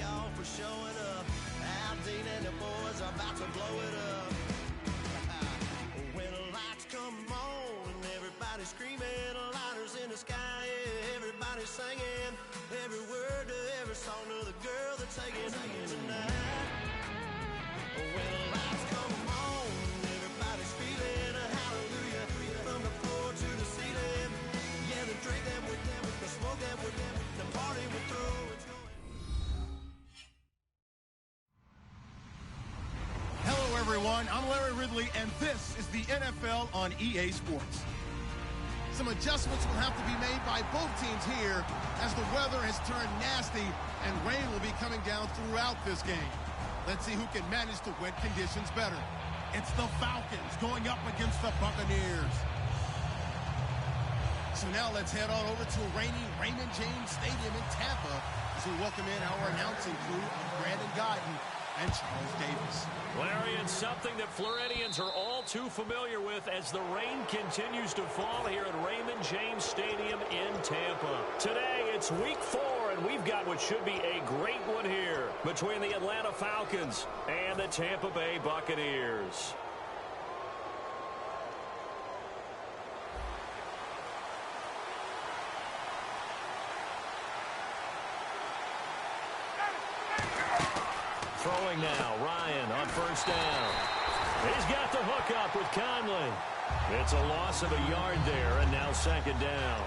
y'all for showing up. Al Dean and the boys are about to blow it up. When the lights come on and everybody's screaming, lighters in the sky, yeah, everybody's singing. Every word to every song to the girl that's taking tonight. When the lights come on, everybody's feeling a hallelujah from the floor to the ceiling. Yeah, the drink that we're them, the smoke that we're them, the party we're through. It's going. Hello, everyone. I'm Larry Ridley, and this is the NFL on EA Sports. Some adjustments will have to be made by both teams here as the weather has turned nasty and rain will be coming down throughout this game. Let's see who can manage the wet conditions better. It's the Falcons going up against the Buccaneers. So now let's head on over to rainy Raymond James Stadium in Tampa as we welcome in our announcing crew of Brandon Guyton and Charles Davis. Larry, and something that Floridians are all too familiar with as the rain continues to fall here at Raymond James Stadium in Tampa. Today, it's week 4, and we've got what should be a great one here between the Atlanta Falcons and the Tampa Bay Buccaneers. Throwing now, Ryan on first down. He's got the hook up with Conley. It's a loss of a yard there, and now second down.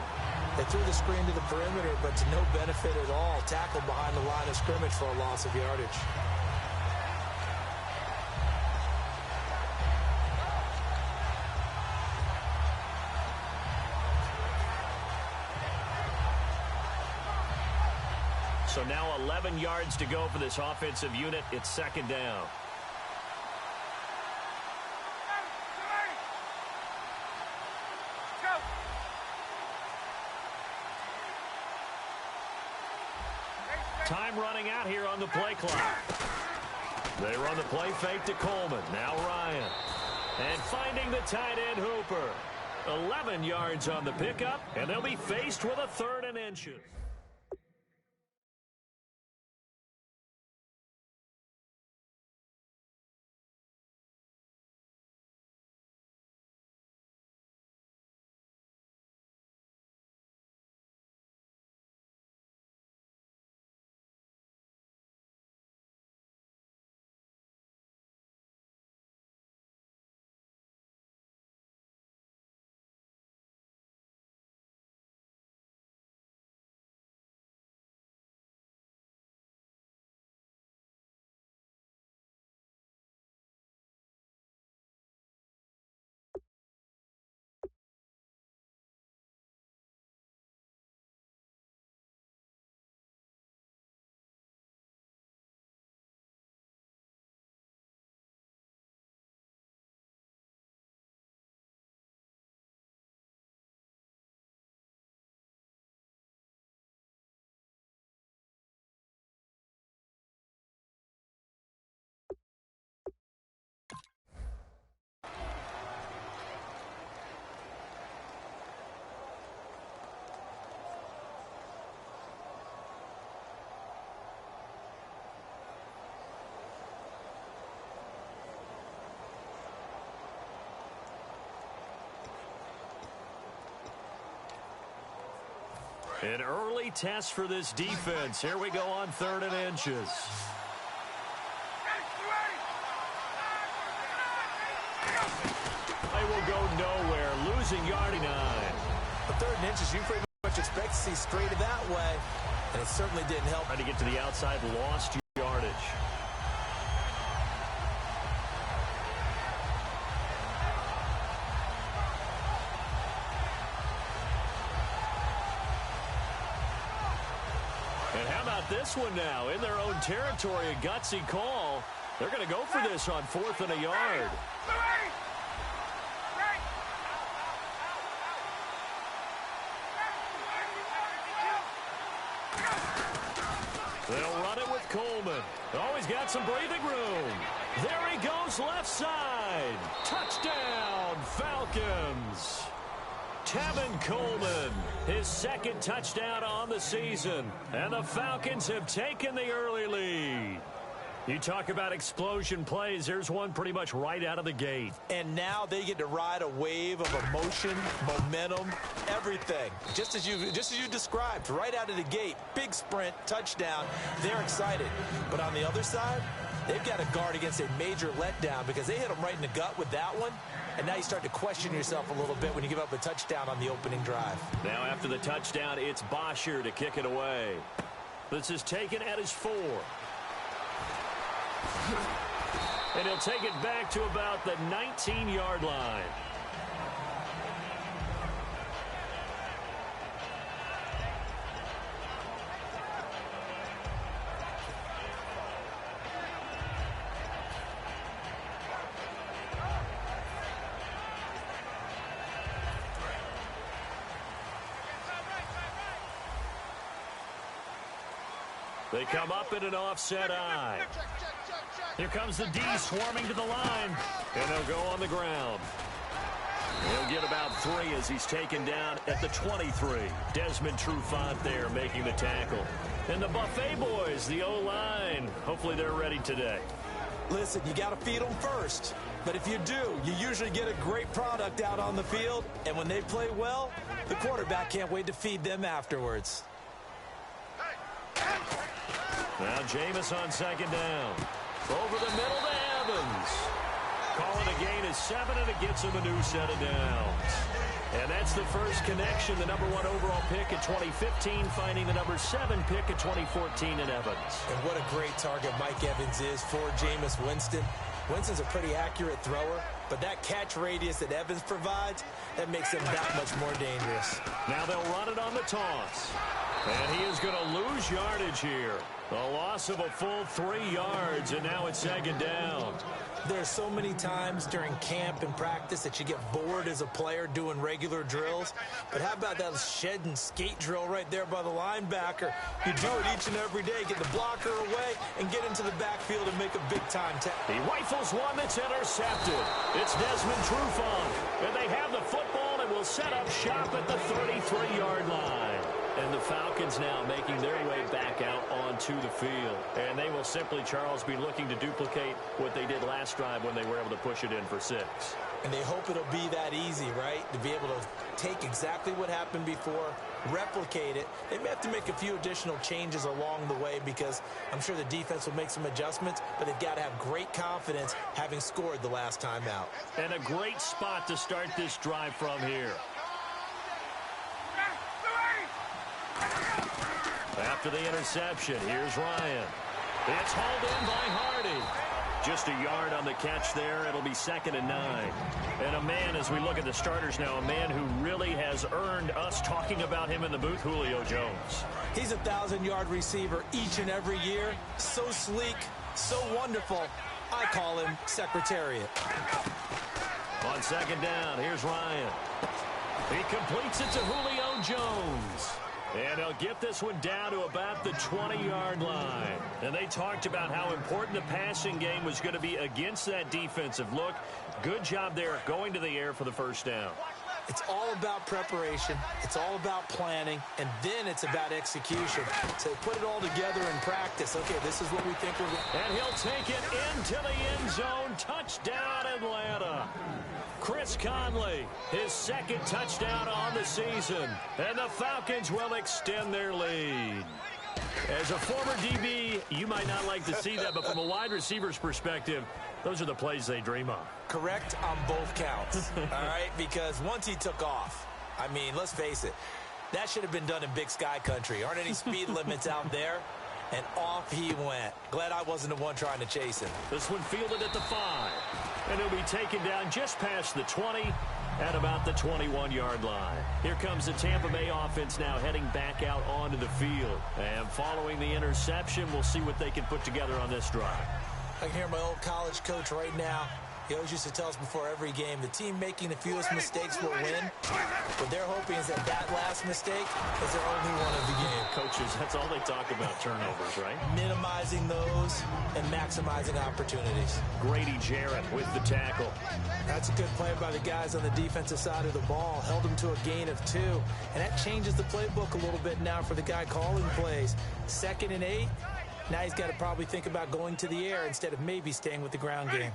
They threw the screen to the perimeter, but to no benefit at all. Tackled behind the line of scrimmage for a loss of yardage. So now 11 yards to go for this offensive unit. It's second down. Time running out here on the play clock. They run the play fake to Coleman. Now Ryan. And finding the tight end Hooper. 11 yards on the pickup, and they'll be faced with a 3rd and inches. An early test for this defense. Here we go on 3rd and inches. They will go nowhere, losing yardage 9. The 3rd and inches, you pretty much expect to see straight that way, and it certainly didn't help. Trying to get to the outside, lost yardage. And how about this one now? In their own territory, a gutsy call. They're going to go for this on 4th and a yard. They'll run it with Coleman. Oh, he's got some breathing room. There he goes left side. Touchdown, Falcons. Tevin Coleman, his second touchdown on the season. And the Falcons have taken the early lead. You talk about explosion plays. There's one pretty much right out of the gate. And now they get to ride a wave of emotion, momentum, everything. Just as you described, right out of the gate. Big sprint, touchdown. They're excited. But on the other side, they've got to guard against a major letdown because they hit them right in the gut with that one. And now you start to question yourself a little bit when you give up a touchdown on the opening drive. Now after the touchdown, it's Bosher to kick it away. This is taken at his 4. And he'll take it back to about the 19-yard line. They come up in an offset eye. Here comes the D swarming to the line, and they'll go on the ground. He'll get about 3 as he's taken down at the 23. Desmond Trufant there making the tackle. And the Buffet boys, the O-line, hopefully they're ready today. Listen, you got to feed them first. But if you do, you usually get a great product out on the field. And when they play well, the quarterback can't wait to feed them afterwards. Now Jameis on second down. Over the middle to Evans. Calling a gain of 7, and it gets him a new set of downs. And that's the first connection. The number 1 overall pick in 2015 finding the number 7 pick in 2014 in Evans. And what a great target Mike Evans is for Jameis Winston. Winston's a pretty accurate thrower, but that catch radius that Evans provides, that makes him that much more dangerous. Now they'll run it on the toss. And he is going to lose yardage here. A loss of a full 3 yards, and now it's second down. There's so many times during camp and practice that you get bored as a player doing regular drills. But how about that shed and skate drill right there by the linebacker? You do it each and every day. Get the blocker away and get into the backfield and make a big-time tackle. He rifles one that's intercepted. It's Desmond Trufant. And they have the football and will set up shop at the 33-yard line. And the Falcons now making their way back out onto the field. And they will simply, Charles, be looking to duplicate what they did last drive when they were able to push it in for 6. And they hope it'll be that easy, right? To be able to take exactly what happened before, replicate it. They may have to make a few additional changes along the way because I'm sure the defense will make some adjustments, but they've got to have great confidence having scored the last time out. And a great spot to start this drive from here. After the interception, here's Ryan. It's hauled in by Hardy. Just a yard on the catch there. It'll be 2nd and 9. And a man, as we look at the starters now, a man who really has earned us talking about him in the booth, Julio Jones. He's a 1,000-yard receiver each and every year. So sleek, so wonderful. I call him Secretariat. On second down, here's Ryan. He completes it to Julio Jones. And they'll get this one down to about the 20-yard line. And they talked about how important the passing game was going to be against that defensive look. Good job there going to the air for the first down. It's all about preparation. It's all about planning. And then it's about execution. So put it all together in practice. Okay, this is what we think we're going to do. And he'll take it into the end zone. Touchdown, Atlanta. Chris Conley, his 2nd touchdown on the season. And the Falcons will extend their lead. As a former DB, you might not like to see that, but from a wide receiver's perspective, those are the plays they dream of. Correct on both counts, all right? Because once he took off, I mean, let's face it, that should have been done in Big Sky Country. Aren't any speed limits out there? And off he went. Glad I wasn't the one trying to chase him. This one fielded at the 5. And he'll be taken down just past the 20 at about the 21-yard line. Here comes the Tampa Bay offense now heading back out onto the field. And following the interception, we'll see what they can put together on this drive. I can hear my old college coach right now. He always used to tell us before every game, the team making the fewest mistakes will win. What they're hoping is that that last mistake is their only one of the game. Coaches, that's all they talk about, turnovers, right? Minimizing those and maximizing opportunities. Grady Jarrett with the tackle. That's a good play by the guys on the defensive side of the ball. Held them to a gain of 2. And that changes the playbook a little bit now for the guy calling plays. 2nd and 8. Now he's got to probably think about going to the air instead of maybe staying with the ground game.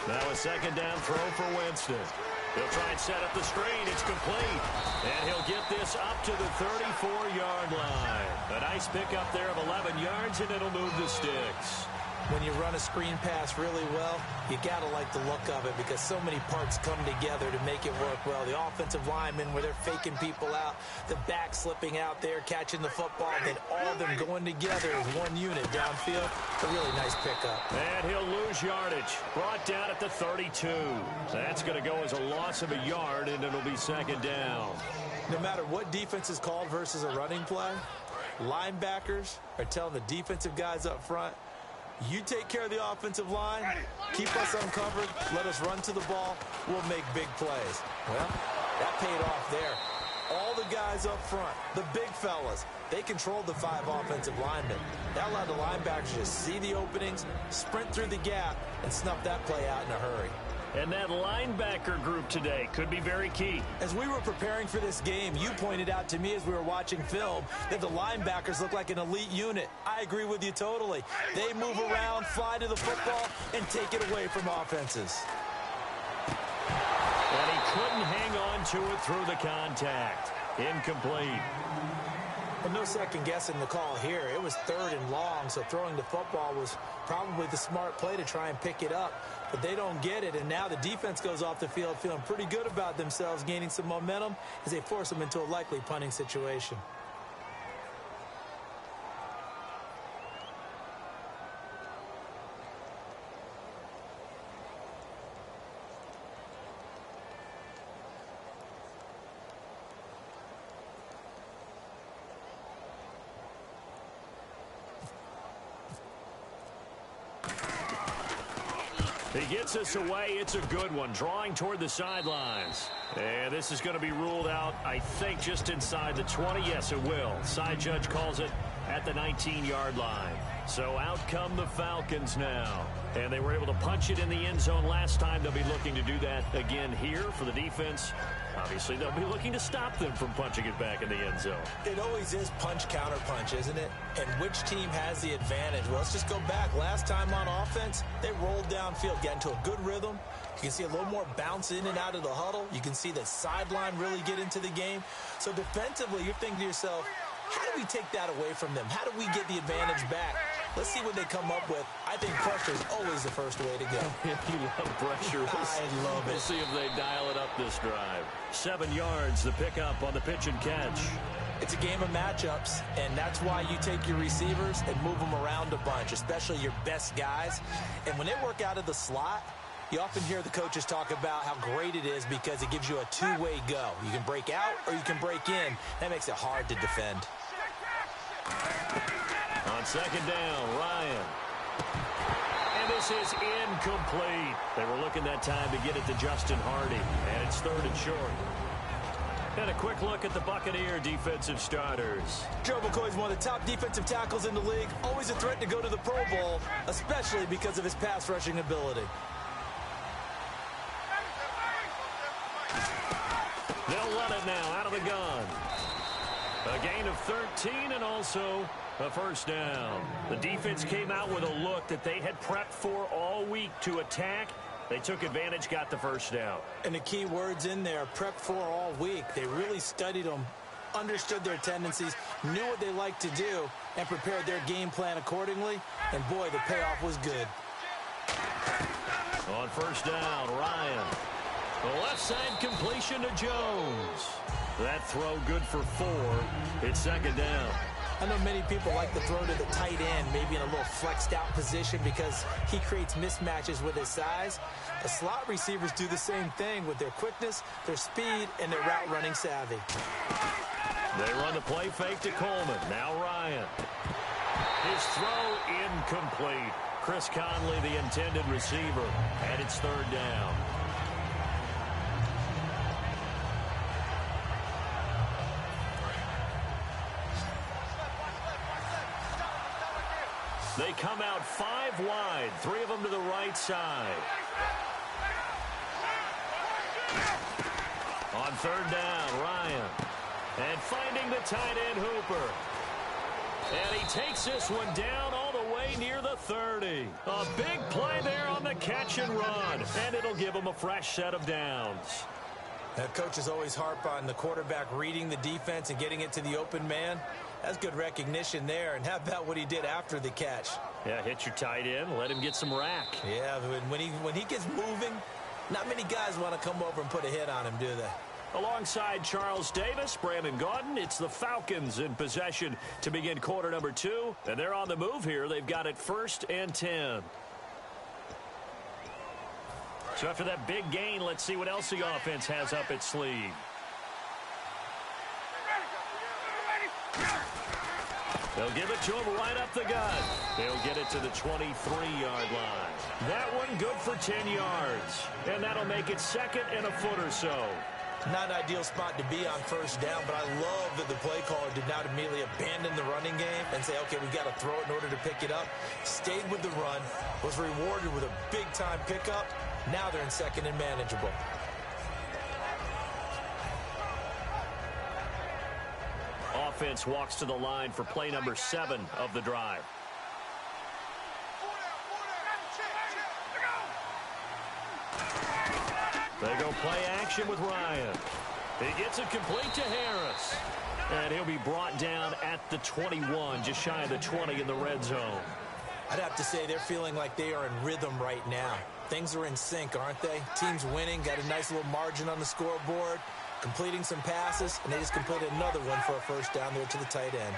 Now a 2nd down throw for Winston. He'll try and set up the screen. It's complete. And he'll get this up to the 34-yard line. A nice pickup there of 11 yards, and it'll move the sticks. When you run a screen pass really well, you got to like the look of it because so many parts come together to make it work well. The offensive linemen where they're faking people out, the back slipping out there, catching the football, then all of them going together as one unit downfield. A really nice pickup. And he'll lose yardage. Brought down at the 32. That's going to go as a loss of a yard, and it'll be 2nd down. No matter what defense is called versus a running play, linebackers are telling the defensive guys up front, you take care of the offensive line, keep us uncovered, let us run to the ball, we'll make big plays. Well, that paid off there. All the guys up front, the big fellas, they controlled the 5 offensive linemen. That allowed the linebackers to see the openings, sprint through the gap, and snuff that play out in a hurry. And that linebacker group today could be very key. As we were preparing for this game, you pointed out to me as we were watching film that the linebackers look like an elite unit. I agree with you totally. They move around, fly to the football, and take it away from offenses. And he couldn't hang on to it through the contact. Incomplete. Well, no second guessing the call here. It was 3rd and long, so throwing the football was probably the smart play to try and pick it up. But they don't get it, and now the defense goes off the field feeling pretty good about themselves, gaining some momentum as they force them into a likely punting situation. He gets us away. It's a good one. Drawing toward the sidelines. And this is going to be ruled out, I think, just inside the 20. Yes, it will. Side judge calls it at the 19-yard line. So out come the Falcons now. And they were able to punch it in the end zone last time. They'll be looking to do that again here for the defense. Obviously, they'll be looking to stop them from punching it back in the end zone. It always is punch, counter punch, isn't it? And which team has the advantage? Well, let's just go back. Last time on offense, they rolled downfield, got into a good rhythm. You can see a little more bounce in and out of the huddle. You can see the sideline really get into the game. So defensively, you're thinking to yourself, how do we take that away from them? How do we get the advantage back? Let's see what they come up with. I think pressure is always the first way to go. You love pressure. I love it. We'll see if they dial it up this drive. 7 yards, the pickup on the pitch and catch. It's a game of matchups, and that's why you take your receivers and move them around a bunch, especially your best guys. And when they work out of the slot, you often hear the coaches talk about how great it is because it gives you a two-way go. You can break out or you can break in. That makes it hard to defend. On 2nd down, Ryan. And this is incomplete. They were looking that time to get it to Justin Hardy, and it's 3rd and short. And a quick look at the Buccaneer defensive starters. Joe McCoy's one of the top defensive tackles in the league. Always a threat to go to the Pro Bowl, especially because of his pass rushing ability. They'll run it now out of the gun. A gain of 13 and also a 1st down. The defense came out with a look that they had prepped for all week to attack. They took advantage, got the 1st down. And the key words in there, prepped for all week. They really studied them, understood their tendencies, knew what they liked to do, and prepared their game plan accordingly. And boy, the payoff was good. On 1st down, Ryan. The left side completion to Jones. That throw good for 4. It's 2nd down. I know many people like to throw to the tight end, maybe in a little flexed out position because he creates mismatches with his size. The slot receivers do the same thing with their quickness, their speed, and their route running savvy. They run the play fake to Coleman. Now Ryan. His throw incomplete. Chris Conley, the intended receiver, and it's third down. They come out 5 wide, 3 of them to the right side. On third down, Ryan. And finding the tight end, Hooper. And he takes this one down all the way near the 30. A big play there on the catch and run. And it'll give him a fresh set of downs. That coaches always harp on the quarterback reading the defense and getting it to the open man. That's good recognition there. And how about what he did after the catch? Yeah, hit your tight end, let him get some rack. Yeah, when he gets moving, not many guys want to come over and put a hit on him, do they? Alongside Charles Davis, Brandon Gaudin, it's the Falcons in possession to begin quarter number 2. And they're on the move here. They've got it 1st and 10. So after that big gain, let's see what else the offense has up its sleeve. They'll give it to him right up the gut. They'll get it to the 23-yard line. That one good for 10 yards. And that'll make it 2nd and a foot or so. Not an ideal spot to be on first down, but I love that the play caller did not immediately abandon the running game and say, okay, we've got to throw it in order to pick it up. Stayed with the run, was rewarded with a big-time pickup. Now they're in 2nd and manageable. Offense walks to the line for play number 7 of the drive. They go play action with Ryan. He gets it complete to Harris. And he'll be brought down at the 21, just shy of the 20 in the red zone. I'd have to say they're feeling like they are in rhythm right now. Things are in sync, aren't they? Team's winning, got a nice little margin on the scoreboard, completing some passes, and they just completed another one for a first down there to the tight end.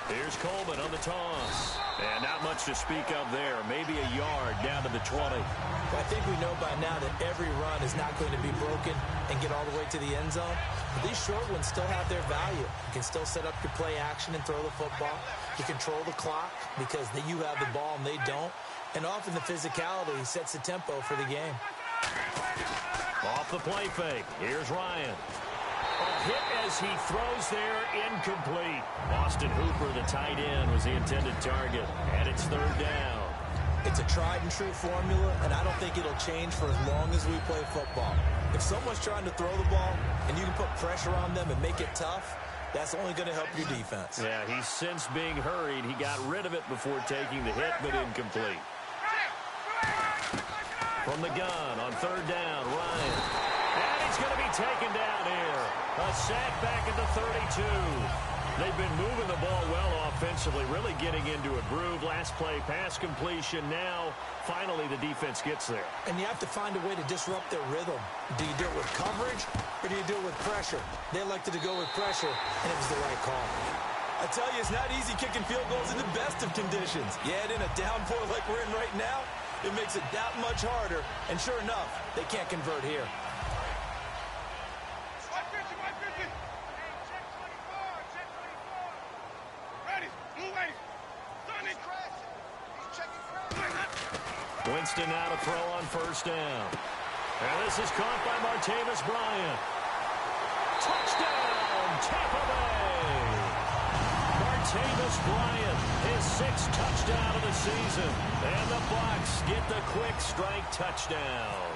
Here's Coleman on the toss. And not much to speak of there. Maybe a yard down to the 20. Well, I think we know by now that every run is not going to be broken and get all the way to the end zone. But these short ones still have their value. You can still set up your play action and throw the football. You control the clock because you have the ball and they don't. And often the physicality sets the tempo for the game. Off the play fake. Here's Ryan. A hit as he throws there, incomplete. Austin Hooper, the tight end, was the intended target. And it's third down. It's a tried and true formula, and I don't think it'll change for as long as we play football. If someone's trying to throw the ball and you can put pressure on them and make it tough, that's only going to help your defense. Yeah, he's since being hurried. He got rid of it before taking the hit, but incomplete. From the gun on third down, Ryan. And he's going to be taken down here. A sack back at the 32. They've been moving the ball well offensively, really getting into a groove. Last play, pass completion. Now, finally, the defense gets there. And you have to find a way to disrupt their rhythm. Do you do it with coverage, or do you do it with pressure? They elected to go with pressure, and it was the right call. I tell you, it's not easy kicking field goals in the best of conditions. Yet in a downpour like we're in right now, it makes it that much harder. And sure enough, they can't convert here. Winston now to throw on first down. And this is caught by Martavis Bryant. Touchdown, Tampa Bay! Martavis Bryant, his 6th touchdown of the season. And the Bucs get the quick strike touchdown.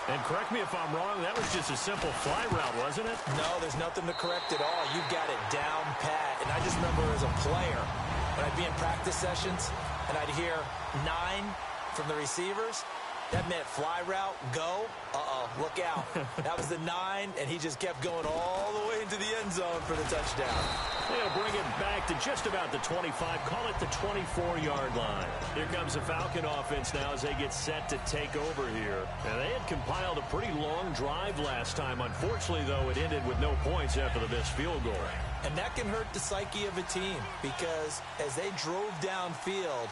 And correct me if I'm wrong, that was just a simple fly route, wasn't it? No, there's nothing to correct at all. You've got it down pat. And I just remember as a player, when I'd be in practice sessions, and I'd hear 9 from the receivers, that meant fly route, go, look out. That was the 9, and he just kept going all the way into the end zone for the touchdown. They'll bring it back to just about the 25, call it the 24-yard line. Here comes the Falcon offense now as they get set to take over here. And they had compiled a pretty long drive last time. Unfortunately, though, it ended with no points after the missed field goal. And that can hurt the psyche of a team because as they drove downfield,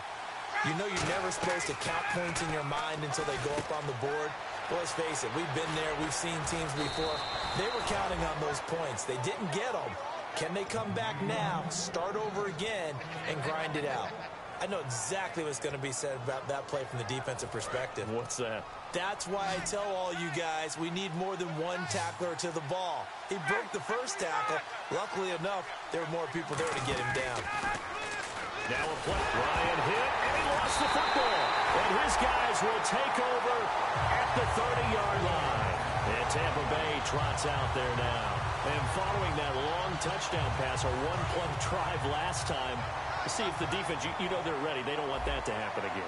you know you're never supposed to count points in your mind until they go up on the board. Well, let's face it, we've been there. We've seen teams before. They were counting on those points. They didn't get them. Can they come back now, start over again, and grind it out? I know exactly what's going to be said about that play from the defensive perspective. What's that? That's why I tell all you guys we need more than one tackler to the ball. He broke the first tackle. Luckily enough, there were more people there to get him down. Now a play. Ryan hit, and he lost the football. And his guys will take over at the 30-yard line. And Tampa Bay trots out there now. And following that long touchdown pass, a one-play drive last time, see if the defense, you know they're ready. They don't want that to happen again.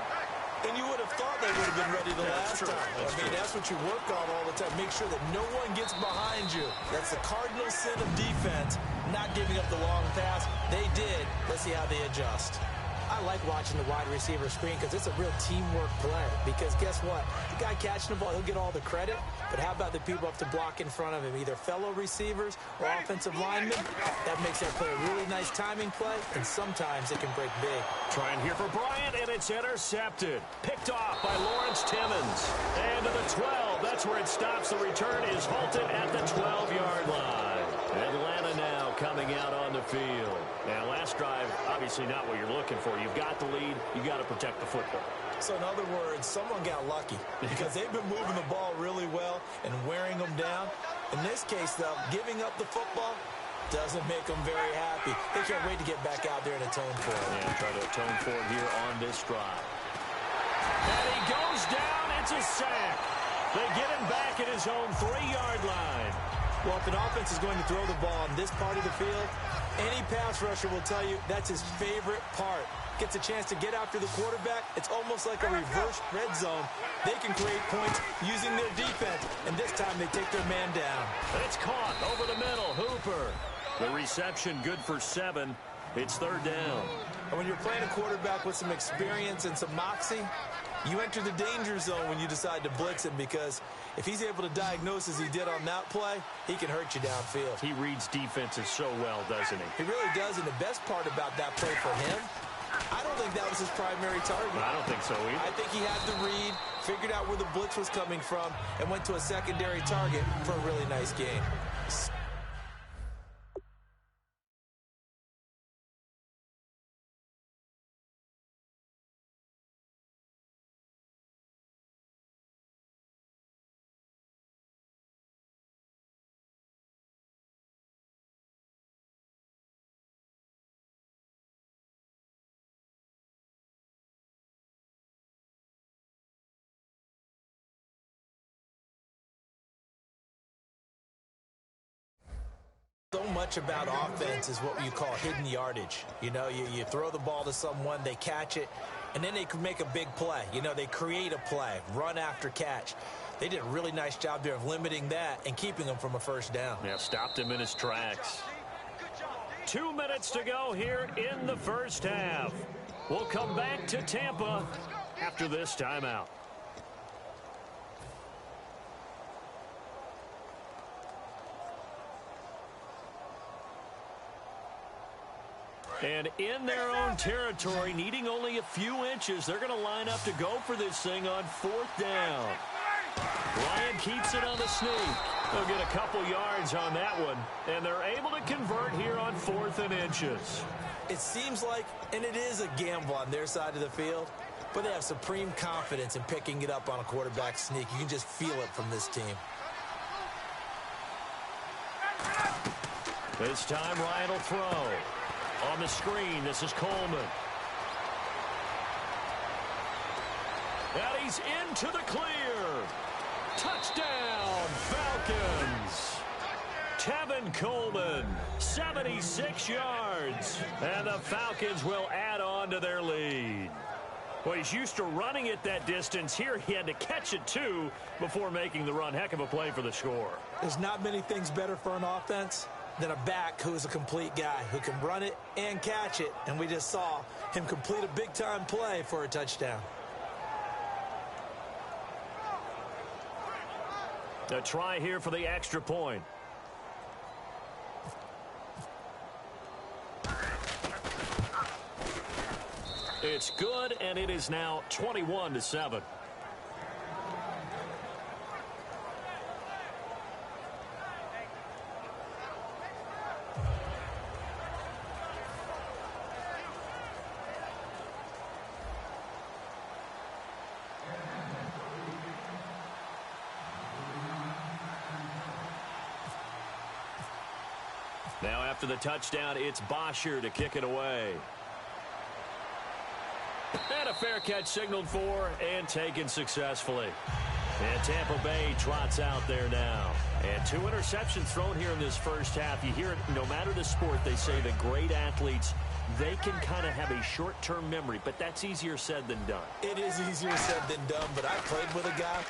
And you would have thought they would have been ready the last time. That's what you work on all the time. Make sure that no one gets behind you. That's the cardinal sin of defense, not giving up the long pass. They did. Let's see how they adjust. I like watching the wide receiver screen because it's a real teamwork play. Because guess what? The guy catching the ball, he'll get all the credit. But how about the people up to block in front of him, either fellow receivers or offensive linemen? That makes that play a really nice timing play, and sometimes it can break big. Trying here for Bryant, and it's intercepted. Picked off by Lawrence Timmons. And to the 12. That's where it stops. The return is halted at the 12-yard line. Atlanta now coming out on the field. Now, last drive, obviously not what you're looking for. You've got the lead. You've got to protect the football. So, in other words, someone got lucky because they've been moving the ball really well and wearing them down. In this case, though, giving up the football doesn't make them very happy. They can't wait to get back out there and atone for it. And try to atone for it here on this drive. And he goes down. It's a sack. They get him back at his own 3-yard line. Well, if an offense is going to throw the ball on this part of the field, any pass rusher will tell you that's his favorite part. Gets a chance to get after the quarterback. It's almost like a reverse red zone. They can create points using their defense, and this time they take their man down. And it's caught over the middle. Hooper. The reception good for 7. It's 3rd down. And when you're playing a quarterback with some experience and some moxie, you enter the danger zone when you decide to blitz him, because if he's able to diagnose as he did on that play, he can hurt you downfield. He reads defenses so well, doesn't he? He really does, and the best part about that play for him, I don't think that was his primary target. I don't think so either. I think he had the read, figured out where the blitz was coming from, and went to a secondary target for a really nice game. So much about offense is what you call hidden yardage. You know, you throw the ball to someone, they catch it, and then they can make a big play. You know, they create a play, run after catch. They did a really nice job there of limiting that and keeping them from a first down. Yeah, stopped him in his tracks. 2 minutes to go here in the first half. We'll come back to Tampa after this timeout. And in their own territory, needing only a few inches, they're going to line up to go for this thing on 4th down. Ryan keeps it on the sneak. They'll get a couple yards on that one, and they're able to convert here on 4th and inches. It seems like, and it is a gamble on their side of the field, but they have supreme confidence in picking it up on a quarterback sneak. You can just feel it from this team. This time, Ryan will throw. On the screen, this is Coleman. And he's into the clear. Touchdown, Falcons. Tevin Coleman, 76 yards. And the Falcons will add on to their lead. Well, he's used to running it that distance. Here he had to catch it, too, before making the run. Heck of a play for the score. There's not many things better for an offense than a back who is a complete guy who can run it and catch it. And we just saw him complete a big-time play for a touchdown. A try here for the extra point. It's good, and it is now 21-7. Now after the touchdown, it's Bosher to kick it away. And a fair catch signaled for and taken successfully. And Tampa Bay trots out there now. And 2 interceptions thrown here in this first half. You hear it, no matter the sport, they say the great athletes, they can kind of have a short-term memory, but that's easier said than done. It is easier said than done, but I played with a guy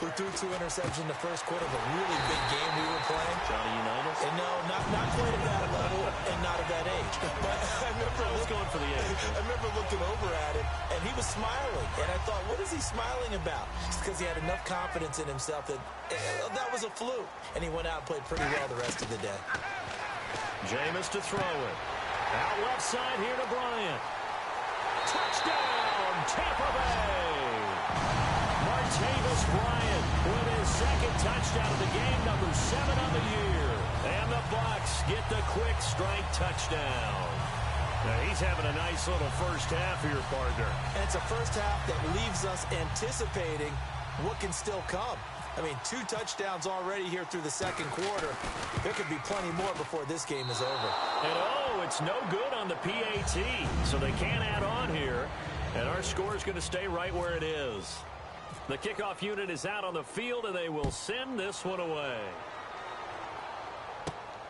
who threw 2 interceptions in the first quarter of a really big game we were playing. Johnny Unitas? And no, not quite at that level and not at that age. But I was going for the age. I remember looking over at him, and he was smiling. And I thought, what is he smiling about? It's because he had enough confidence in himself that that was a fluke. And he went out and played pretty well the rest of the day. Jameis to throw it. Out left side here to Bryant. Touchdown, Tampa Bay! Martavis Bryant with his second touchdown of the game, number 7 on the year. And the Bucs get the quick strike touchdown. Now he's having a nice little first half here, partner. And it's a first half that leaves us anticipating what can still come. I mean, 2 touchdowns already here through the second quarter. There could be plenty more before this game is over. And it's no good on the PAT, so they can't add on here. And our score is going to stay right where it is. The kickoff unit is out on the field, and they will send this one away.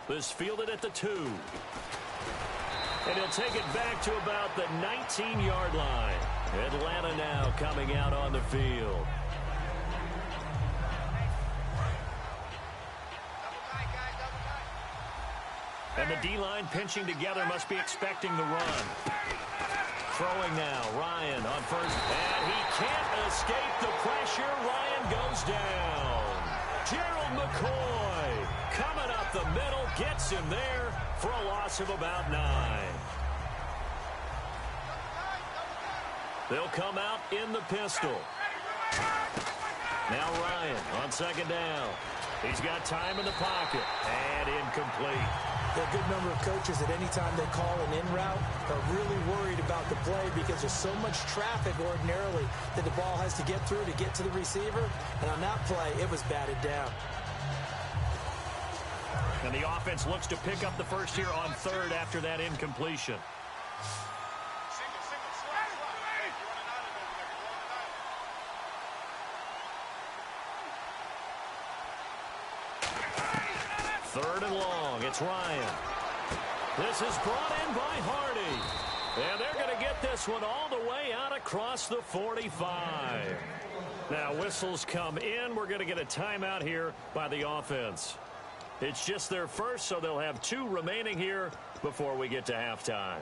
This fielded at the 2. And he'll take it back to about the 19-yard line. Atlanta now coming out on the field. And the D-line pinching together, must be expecting the run. Throwing now, Ryan on first. And he can't escape the pressure. Ryan goes down. Gerald McCoy coming up the middle, gets him there for a loss of about 9. They'll come out in the pistol. Now Ryan on second down. He's got time in the pocket. And incomplete. There are a good number of coaches that any time they call an in route are really worried about the play because there's so much traffic ordinarily that the ball has to get through to get to the receiver. And on that play, it was batted down. And the offense looks to pick up the first here on third after that incompletion. Third and long. It's Ryan. This is brought in by Hardy. And they're going to get this one all the way out across the 45. Now whistles come in. We're going to get a timeout here by the offense. It's just their first, so they'll have 2 remaining here before we get to halftime.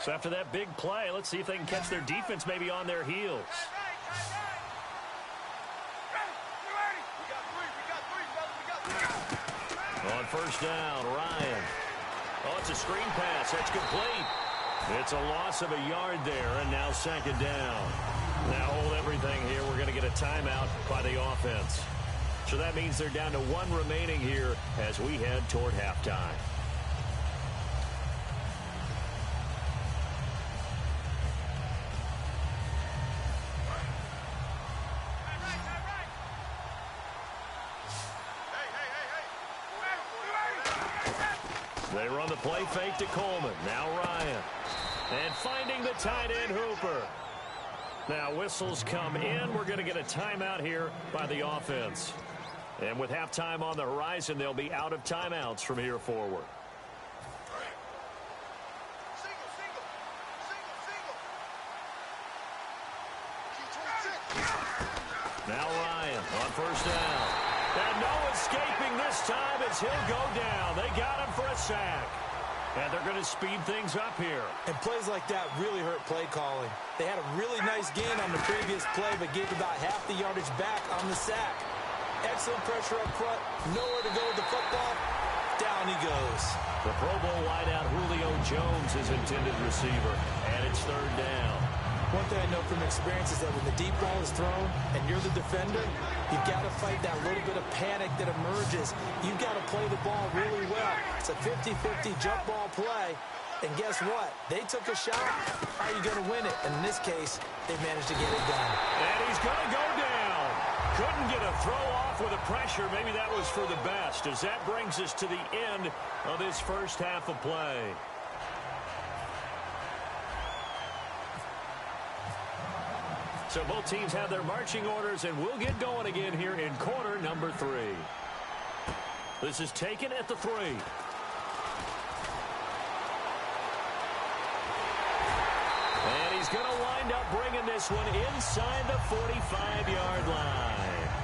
So after that big play, let's see if they can catch their defense maybe on their heels. On first down, Ryan. Oh, it's a screen pass. That's complete. It's a loss of a yard there, and now second down. Now hold everything here. We're going to get a timeout by the offense. So that means they're down to 1 remaining here as we head toward halftime. They run the play fake to Coleman. Now Ryan. And finding the tight end Hooper. Now whistles come in. We're going to get a timeout here by the offense. And with halftime on the horizon, they'll be out of timeouts from here forward. Now Ryan on first down. And no escaping this time as he'll go down. They got him for a sack. And they're going to speed things up here. And plays like that really hurt play calling. They had a really nice gain on the previous play, but gave about half the yardage back on the sack. Excellent pressure up front. Nowhere to go with the football. Down he goes. The Pro Bowl wideout Julio Jones is intended receiver. And it's third down. One thing I know from experience is that when the deep ball is thrown and you're the defender, you've got to fight that little bit of panic that emerges. You've got to play the ball really well. It's a 50-50 jump ball play, And guess what? They took a shot. How are you going to win it? And in this case, they managed to get it done. And he's going to go down. Couldn't get a throw off with the pressure. Maybe that was for the best, as that brings us to the end of this first half of play. So both teams have their marching orders, and we'll get going again here in quarter number 3. This is taken at the 3. And he's going to wind up bringing this one inside the 45-yard line.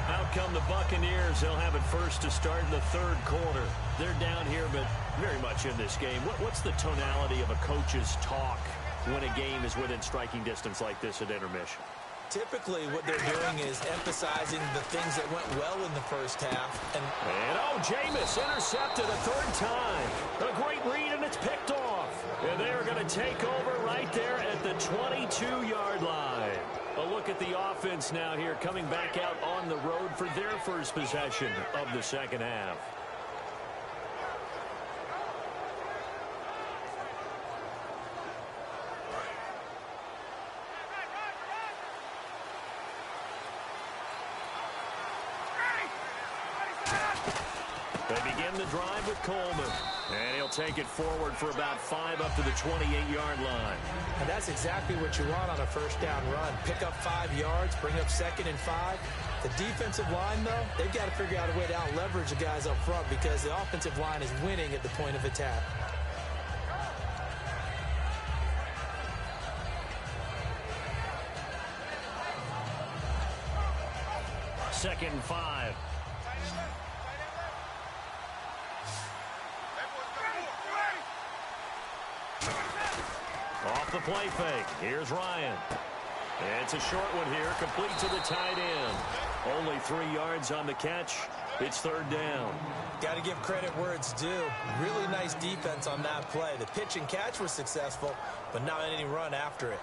Out come the Buccaneers. They'll have it first to start in the third quarter. They're down here, but very much in this game. What's the tonality of a coach's talk when a game is within striking distance like this at intermission? Typically, what they're doing is emphasizing the things that went well in the first half. And Jameis intercepted a third time. A great read, and it's picked off. And they are going to take over right there at the 22-yard line. A look at the offense now here, coming back out on the road for their first possession of the second half. They begin the drive with Coleman. And he'll take it forward for about 5 up to the 28-yard line. And that's exactly what you want on a first down run. Pick up 5 yards, bring up 2nd and 5. The defensive line, though, they've got to figure out a way to out-leverage the guys up front because the offensive line is winning at the point of attack. Second and 5. Off the play fake. Here's Ryan. It's a short one here, complete to the tight end. Only 3 yards on the catch. It's third down. Got to give credit where it's due. Really nice defense on that play. The pitch and catch was successful, but not any run after it.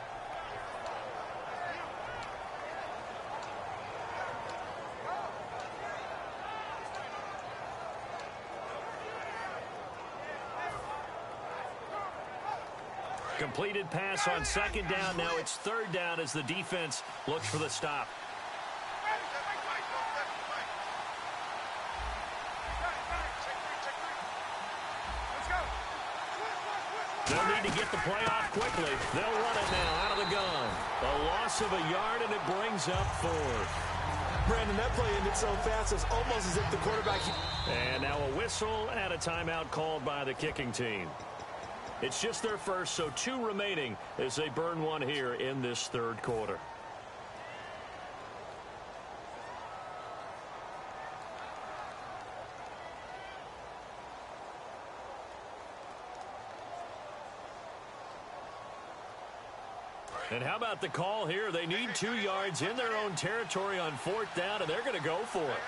Completed pass on second down. Now it's third down as the defense looks for the stop. They'll need to get the play off quickly. They'll run it now out of the gun. A loss of a yard, and it brings up 4th. Brandon, that play ended so fast, it's almost as if the quarterback... And now a whistle and a timeout called by the kicking team. It's just their first, so 2 remaining as they burn one here in this third quarter. And how about the call here? They need 2 yards in their own territory on 4th down, and they're going to go for it.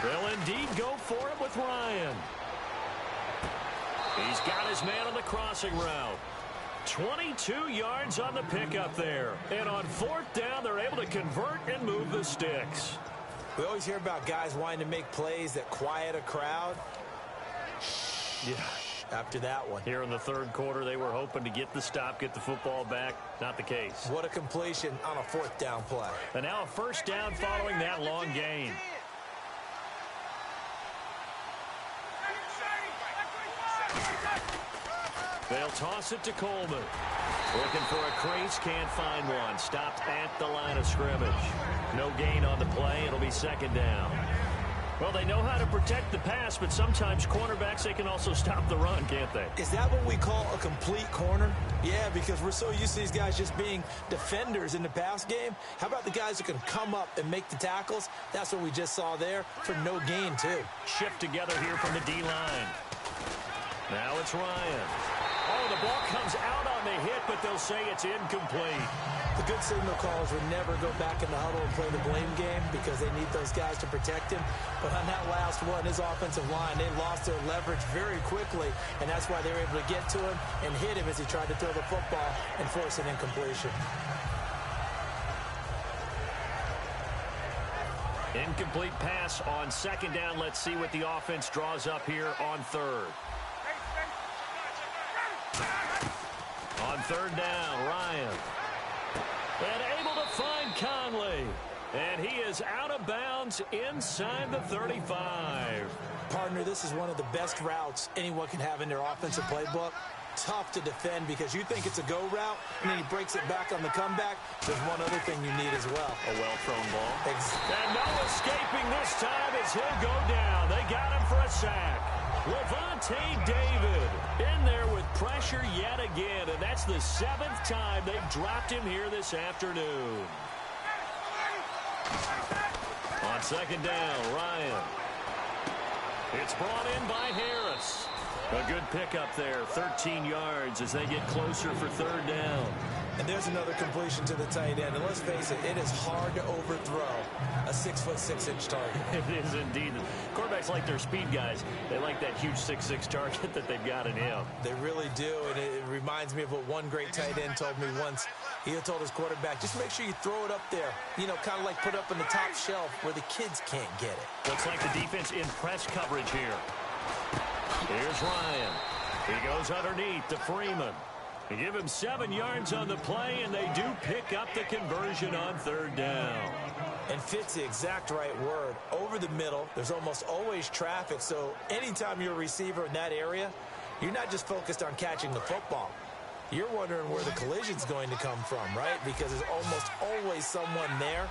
They'll indeed go for it with Ryan. He's got his man on the crossing route. 22 yards on the pickup there. And on 4th down, they're able to convert and move the sticks. We always hear about guys wanting to make plays that quiet a crowd. Yeah. After that one. Here in the third quarter, they were hoping to get the stop, get the football back. Not the case. What a completion on a 4th down play. And now a first down following that long gain. They'll toss it to Coleman. Looking for a crease, can't find one. Stopped at the line of scrimmage. No gain on the play. It'll be second down. Well, they know how to protect the pass, but sometimes cornerbacks, they can also stop the run, can't they? Is that what we call a complete corner? Yeah, because we're so used to these guys just being defenders in the pass game. How about the guys who can come up and make the tackles? That's what we just saw there for no gain, too. Shift together here from the D-line. Now it's Ryan. Oh, the ball comes out on the hit, but they'll say it's incomplete. The good signal callers would never go back in the huddle and play the blame game because they need those guys to protect him. But on that last one, his offensive line, they lost their leverage very quickly, and that's why they were able to get to him and hit him as he tried to throw the football and force an incompletion. Incomplete pass on second down. Let's see what the offense draws up here on third. On third down, Ryan. And able to find Conley. And he is out of bounds inside the 35. Partner, this is one of the best routes anyone can have in their offensive playbook. Tough to defend because you think it's a go route, and then he breaks it back on the comeback. There's one other thing you need as well. A well-thrown ball. And no escaping this time as he'll go down. They got him for a sack. Lavonte David in there with pressure yet again, and that's the 7th time they've dropped him here this afternoon. On second down, Ryan. It's brought in by Harris. A good pickup there, 13 yards as they get closer for third down. And there's another completion to the tight end. And let's face it, it is hard to overthrow a 6'6" target. It is indeed. Quarterbacks like their speed guys. They like that huge 6'6" target that they've got in him. They really do, and it reminds me of what one great tight end told me once. He had told his quarterback, just make sure you throw it up there. You know, kind of like put up in the top shelf where the kids can't get it. Looks like the defense in press coverage here. Here's Ryan. He goes underneath to Freeman. They give him 7 yards on the play, and they do pick up the conversion on third down. And fits the exact right word. Over the middle, there's almost always traffic, so anytime you're a receiver in that area, you're not just focused on catching the football. You're wondering where the collision's going to come from, right? Because there's almost always someone there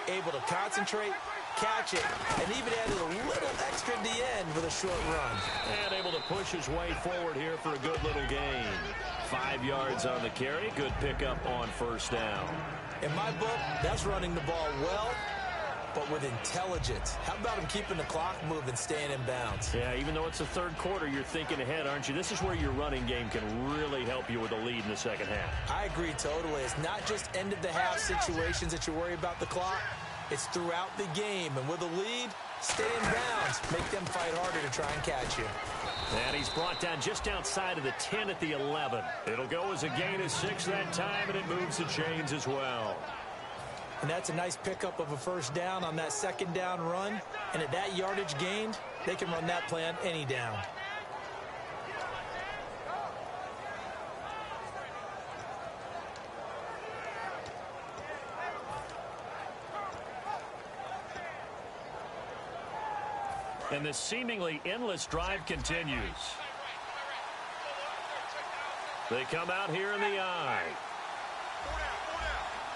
able to concentrate, catch it, and even added a little extra at the end with a short run. And able to push his way forward here for a good little gain. 5 yards on the carry. Good pickup on first down. In my book, that's running the ball well, but with intelligence. How about him keeping the clock moving, staying in bounds? Yeah, even though it's the third quarter, you're thinking ahead, aren't you? This is where your running game can really help you with a lead in the second half. I agree totally. It's not just end-of-the-half situations that you worry about the clock. It's throughout the game. And with a lead, stay in bounds. Make them fight harder to try and catch you. And he's brought down just outside of the 10 at the 11. It'll go as a gain of 6 that time, and it moves the chains as well. And that's a nice pickup of a first down on that second down run. And at that yardage gained, they can run that play on any down. And this seemingly endless drive continues. They come out here in the I.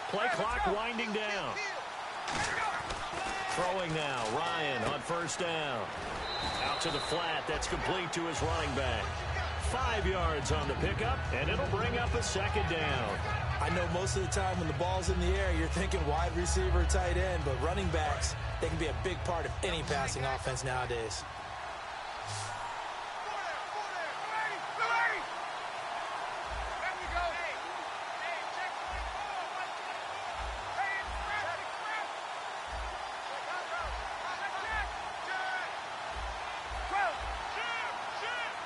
Play clock winding down. Throwing now, Ryan on first down. Out to the flat, that's complete to his running back. 5 yards on the pickup, and it'll bring up a second down. I know most of the time when the ball's in the air, you're thinking wide receiver, tight end, but running backs, they can be a big part of any passing offense nowadays.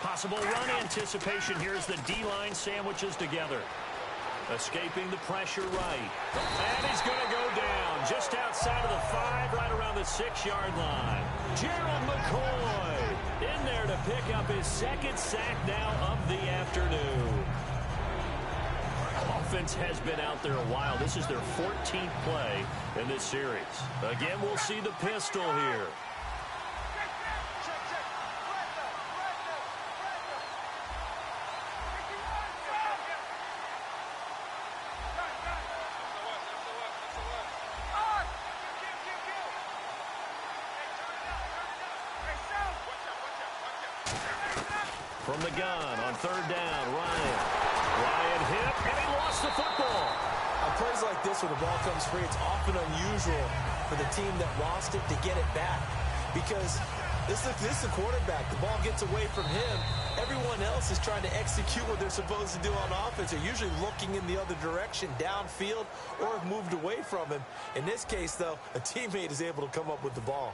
Possible run anticipation. Here's the D-line sandwiches together. Escaping the pressure right. And he's going to go down just outside of the 5, right around the 6-yard line. Gerald McCoy in there to pick up his second sack now of the afternoon. Offense has been out there a while. This is their 14th play in this series. Again, we'll see the pistol here. From the gun on third down, Ryan hit, and he lost the football. On plays like this where the ball comes free, it's often unusual for the team that lost it to get it back. Because this is the quarterback. The ball gets away from him. Everyone else is trying to execute what they're supposed to do on offense. They're usually looking in the other direction, downfield, or have moved away from him. In this case, though, a teammate is able to come up with the ball.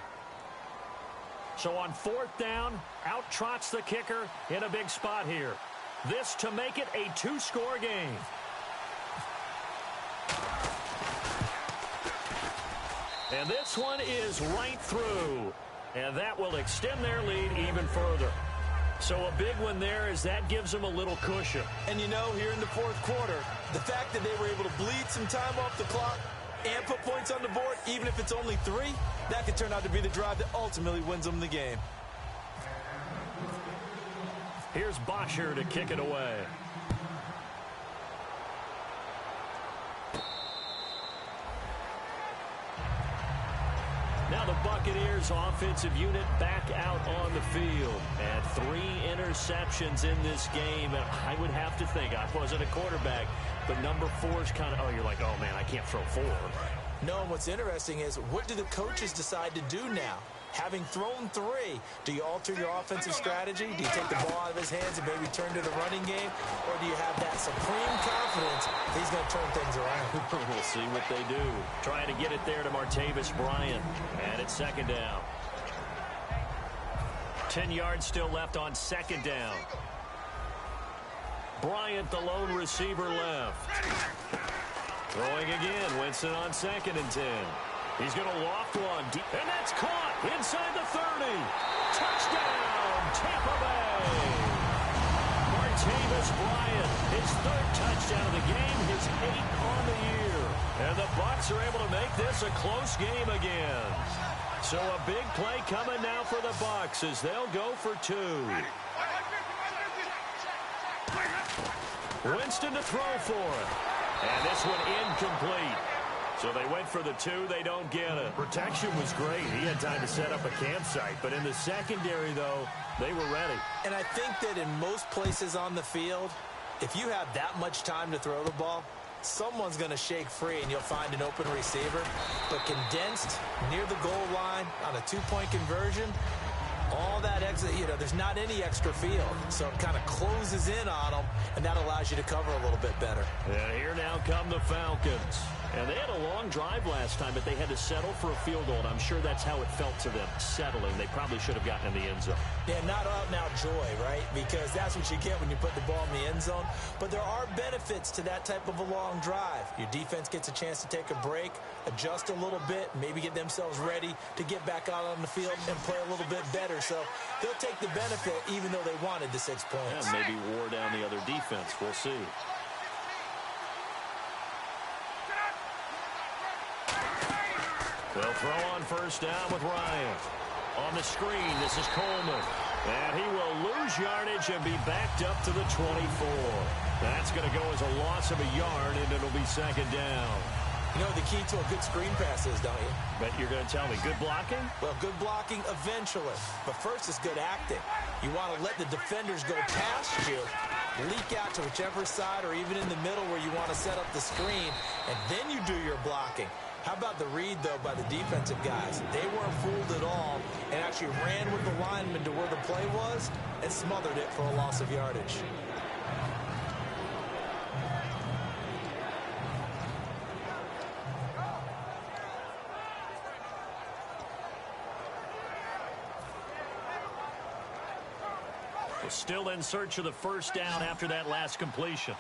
So on fourth down, out trots the kicker in a big spot here. This to make it a 2-score game. And this one is right through. And that will extend their lead even further. So a big one there as that gives them a little cushion. And you know, here in the fourth quarter, the fact that they were able to bleed some time off the clock and put points on the board, even if it's only 3, that could turn out to be the drive that ultimately wins them the game. Here's Bosher to kick it away. Now the Buccaneers offensive unit back out on the field. And 3 interceptions in this game. And I would have to think, I wasn't a quarterback, but number 4 is kind of, oh, you're like, oh, man, I can't throw 4. No, and what's interesting is, what do the coaches decide to do now? Having thrown 3, do you alter your offensive strategy? Do you take the ball out of his hands and maybe turn to the running game? Or do you have that supreme confidence he's going to turn things around? We'll see what they do. Trying to get it there to Martavis Bryant. And it's second down. 10 yards still left on second down. Bryant, the lone receiver, left. Throwing again. Winston on second and 10. He's going to loft one deep, and that's caught inside the 30. Touchdown, Tampa Bay. Martavis Bryant, his 3rd touchdown of the game, his 8th on the year. And the Bucs are able to make this a close game again. So a big play coming now for the Bucs as they'll go for 2. Winston to throw for it. And this one incomplete. So they went for the 2. They don't get it. Protection was great. He had time to set up a campsite. But in the secondary, though, they were ready. And I think that in most places on the field, if you have that much time to throw the ball, someone's going to shake free and you'll find an open receiver. But condensed near the goal line on a 2-point conversion, all that exit, there's not any extra field. So it kind of closes in on them, and that allows you to cover a little bit better. And here now come the Falcons. And they had a long drive last time, but they had to settle for a field goal. And I'm sure that's how it felt to them, settling. They probably should have gotten in the end zone. Yeah, not out-and-out joy, right? Because that's what you get when you put the ball in the end zone. But there are benefits to that type of a long drive. Your defense gets a chance to take a break, adjust a little bit, maybe get themselves ready to get back out on the field and play a little bit better. So they'll take the benefit even though they wanted the 6 points. Yeah, maybe wore down the other defense. We'll see. They'll throw on first down with Ryan. On the screen, this is Coleman. And he will lose yardage and be backed up to the 24. That's going to go as a loss of a yard, and it'll be second down. You know the key to a good screen pass is, don't you? But you're going to tell me, good blocking? Well, good blocking eventually. But first is good acting. You want to let the defenders go past you, leak out to whichever side or even in the middle where you want to set up the screen, and then you do your blocking. How about the read, though, by the defensive guys? They weren't fooled at all and actually ran with the lineman to where the play was and smothered it for a loss of yardage. Still in search of the first down after that last completion.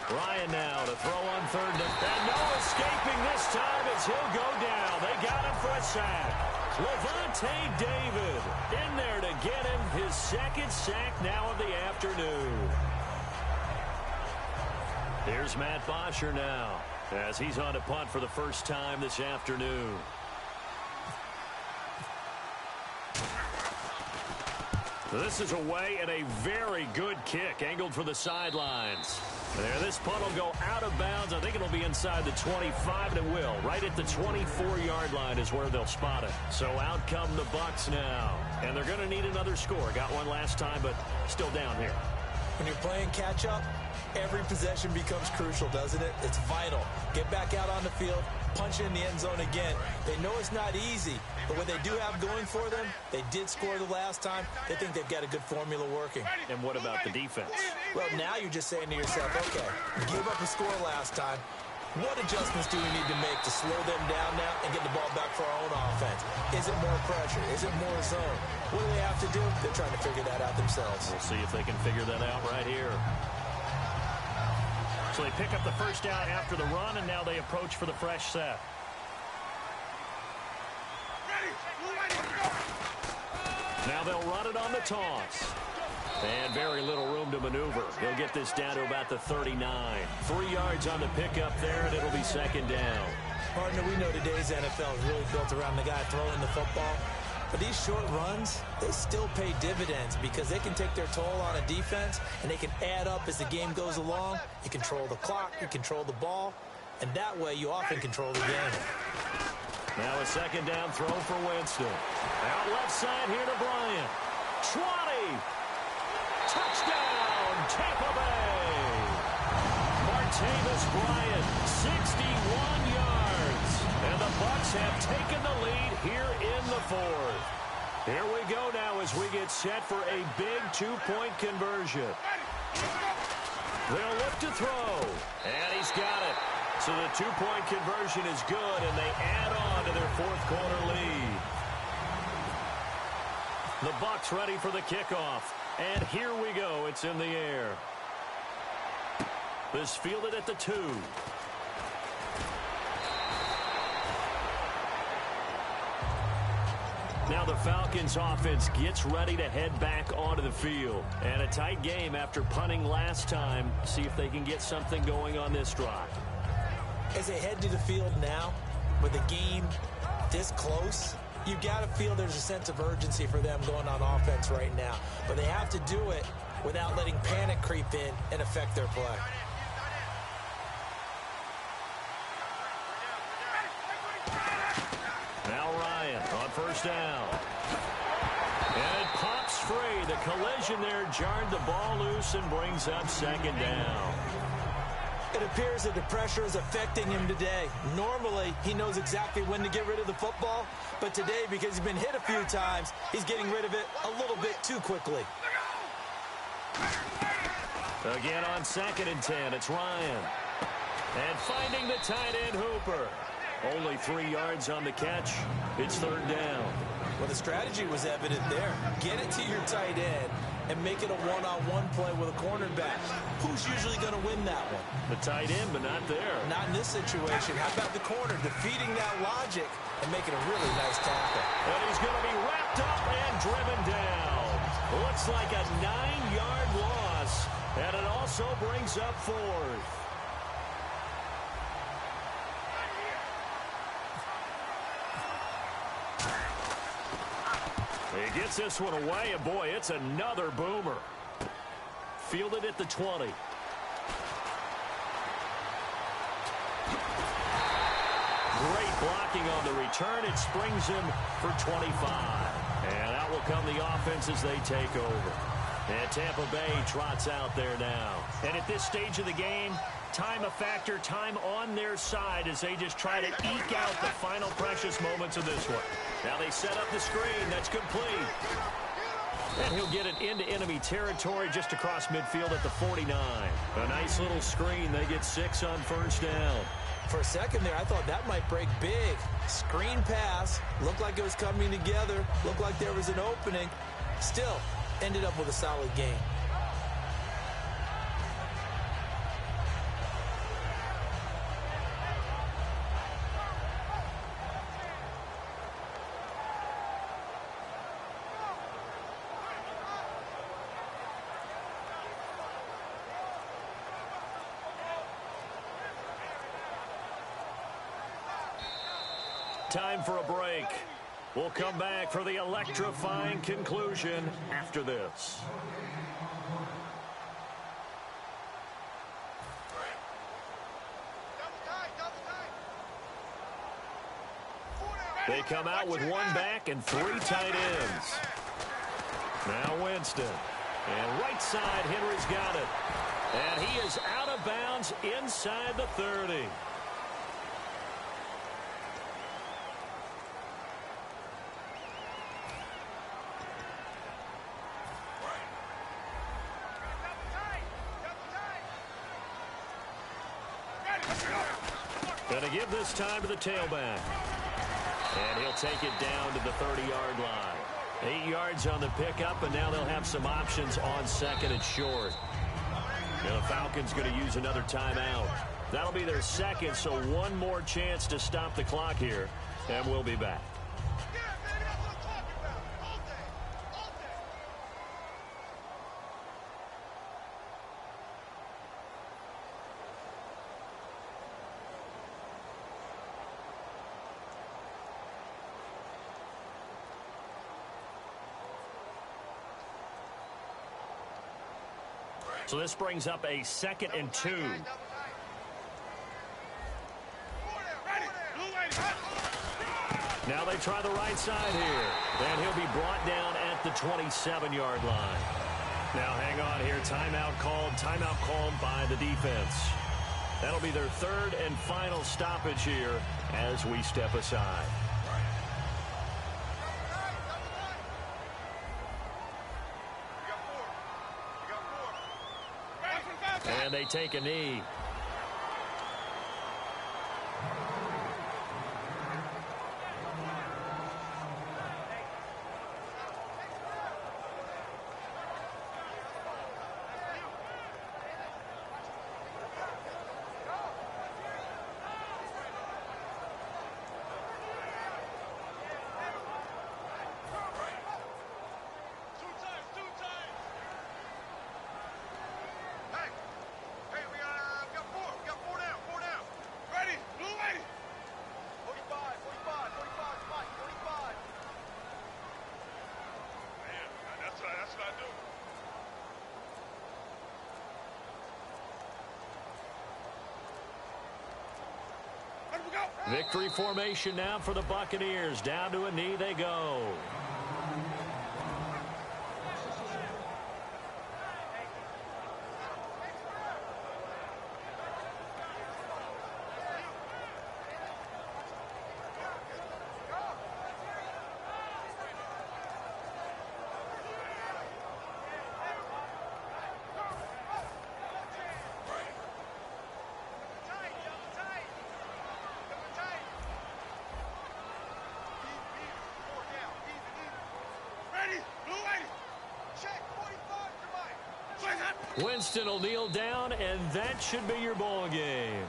Ryan now to throw on third down. And no escaping this time as he'll go down. They got him for a sack. Lavonte David in there to get him his 2nd sack now of the afternoon. Here's Matt Bosher now as he's on to punt for the first time this afternoon. This is away and a very good kick angled for the sidelines. There, this punt will go out of bounds. I think it'll be inside the 25, and it will. Right at the 24-yard line is where they'll spot it. So out come the Bucs now. And they're going to need another score. Got one last time, but still down here. When you're playing catch-up, every possession becomes crucial, doesn't it? It's vital. Get back out on the field, punch in the end zone again. They know it's not easy, but what they do have going for them, they did score the last time. They think they've got a good formula working. And what about the defense? Well, now you're just saying to yourself, okay, you gave up a score last time. What adjustments do we need to make to slow them down now and get the ball back for our own offense? Is it more pressure? Is it more zone? What do they have to do? They're trying to figure that out themselves. We'll see if they can figure that out right here. So they pick up the first down after the run, and now they approach for the fresh set. Now they'll run it on the toss. And very little room to maneuver. He'll get this down to about the 39. 3 yards on the pickup there, and it'll be second down. Partner, we know today's NFL is really built around the guy throwing the football. But these short runs, they still pay dividends because they can take their toll on a defense, and they can add up as the game goes along. You control the clock, you control the ball, and that way you often control the game. Now a second down throw for Winston. Out left side here to Bryant. 20. Touchdown, Tampa Bay. Martavis Bryant, 61 yards. And the Bucs have taken the lead here in the fourth. Here we go now as we get set for a big two-point conversion. They'll look to throw. And he's got it. So the two-point conversion is good, and they add on to their fourth quarter lead. The Bucs ready for the kickoff. And here we go. It's in the air. This fielded at the 2. Now the Falcons offense gets ready to head back onto the field. And a tight game after punting last time. See if they can get something going on this drive. As they head to the field now, with the game this close, you've got to feel there's a sense of urgency for them going on offense right now. But they have to do it without letting panic creep in and affect their play. Now Ryan on first down. And it pops free. The collision there jarred the ball loose and brings up second down. It appears that the pressure is affecting him today. Normally, he knows exactly when to get rid of the football, but today, because he's been hit a few times, he's getting rid of it a little bit too quickly. Again on 2nd and 10, it's Ryan. And finding the tight end Hooper. Only 3 yards on the catch. It's third down. Well, the strategy was evident there. Get it to your tight end and make it a one-on-one play with a cornerback. Who's usually going to win that one? The tight end, but not there. Not in this situation. How about the corner defeating that logic and making a really nice tackle? And he's going to be wrapped up and driven down. Looks like a 9-yard loss, and it also brings up fourth. He gets this one away, and boy, it's another boomer. Fielded at the 20. Great blocking on the return. It springs him for 25. And out will come the offense as they take over. And Tampa Bay trots out there now. And at this stage of the game, time a factor, time on their side as they just try to eke out the final precious moments of this one. Now they set up the screen. That's complete. And he'll get it into enemy territory just across midfield at the 49. A nice little screen. They get 6 on first down. For a second there, I thought that might break big. Screen pass. Looked like it was coming together. Looked like there was an opening. Still, ended up with a solid game. Time for a break. We'll come back for the electrifying conclusion after this. They come out with 1 back and 3 tight ends. Now Winston. And right side, Henry's got it. And he is out of bounds inside the 30. Going to give this time to the tailback. And he'll take it down to the 30-yard line. 8 yards on the pickup, and now they'll have some options on second and short. And the Falcons going to use another timeout. That'll be their second, so one more chance to stop the clock here, and we'll be back. So this brings up a 2nd and 2. Now they try the right side here. And he'll be brought down at the 27-yard line. Now hang on here. Timeout called by the defense. That'll be their 3rd and final stoppage here as we step aside. And they take a knee. Victory formation now for the Buccaneers. Down to a knee they go. Winston will kneel down, and that should be your ball game.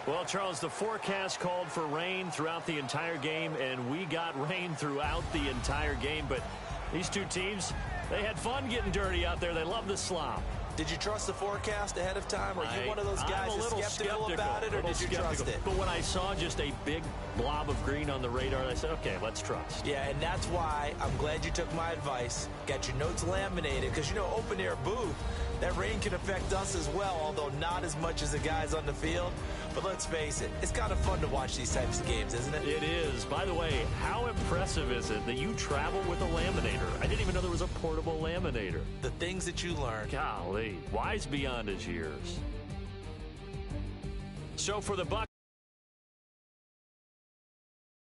Well, Charles, the forecast called for rain throughout the entire game, and we got rain throughout the entire game. But these two teams, they had fun getting dirty out there. They love the slop. Did you trust the forecast ahead of time? Are you one of those guys that's skeptical about it, or did you trust it? But when I saw just a big blob of green on the radar, I said, okay, let's trust. Yeah, and that's why I'm glad you took my advice. Got your notes laminated, because, you know, open-air booth, that rain can affect us as well, although not as much as the guys on the field. But let's face it, it's kind of fun to watch these types of games, isn't it? It is. By the way, how impressive is it that you travel with a laminator? I didn't even know there was a portable laminator. The things that you learn. Golly, wise beyond his years. So for the Bucs.